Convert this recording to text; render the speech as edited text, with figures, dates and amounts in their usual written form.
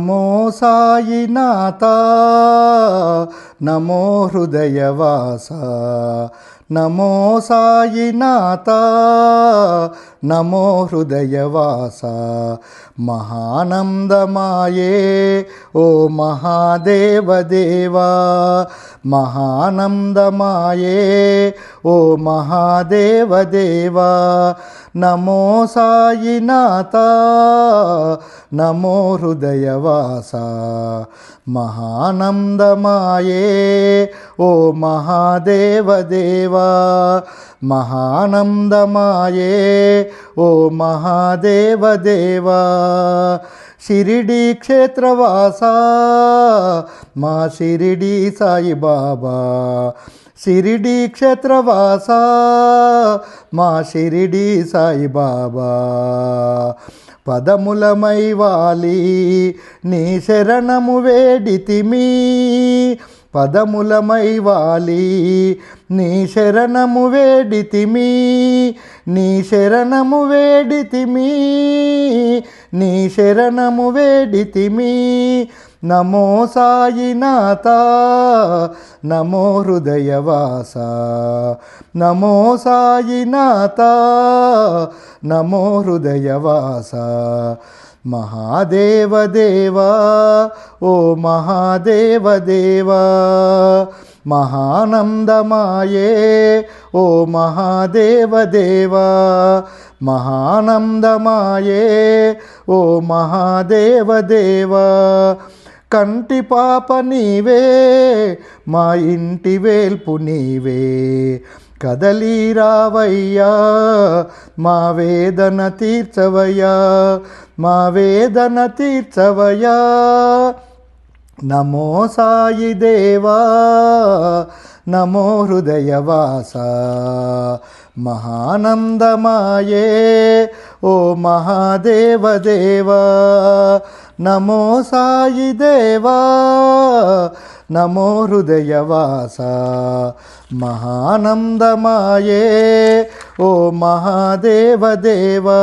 నమో సాయినాథ నమో హృదయవాస నమో సాయినాథ నమో హృదయవాస మహానందమాయే ఓ మహాదేవదేవా మహానందమాయే ఓ మహాదేవదేవా నమో సాయినాథ నమో హృదయవాస మహానందమాయే ఓ మహాదేవదేవా మహానందమాయే ఓ మహాదేవదేవా షిరిడి క్షేత్రవాస మా షిరిడి సాయిబాబా షిరిడి క్షేత్రవాస మా షిరిడి సాయిబాబా పదములమై వాలి నీ శరణము వేడితిమి పదములమై వాలి నీ శరణము వేడితిమి నీ శరణము వేడితిమి నీ శరణము వేడితిమి నమో సాయినాథ నమో హృదయవాస నమో సాయినాథ నమో హృదయవాస మహాదేవదేవా ఓ మహాదేవదేవా మహానందమాయే ఓ మహాదేవదేవా మహానందమాయే ఓ మహాదేవదేవా కంటి పాప నీవే మా ఇంటి వేల్పు నీవే కదలి రావయ్యా మా వేదన తీర్చవయ్యా మా వేదన తీర్చవయ్యా నమో సాయి దేవా నమో హృదయవాస మహానందమాయే ఓ మహాదేవదేవా నమో సాయి దేవా నమో హృదయవాస మహానందమాయే ఓ మహాదేవదేవా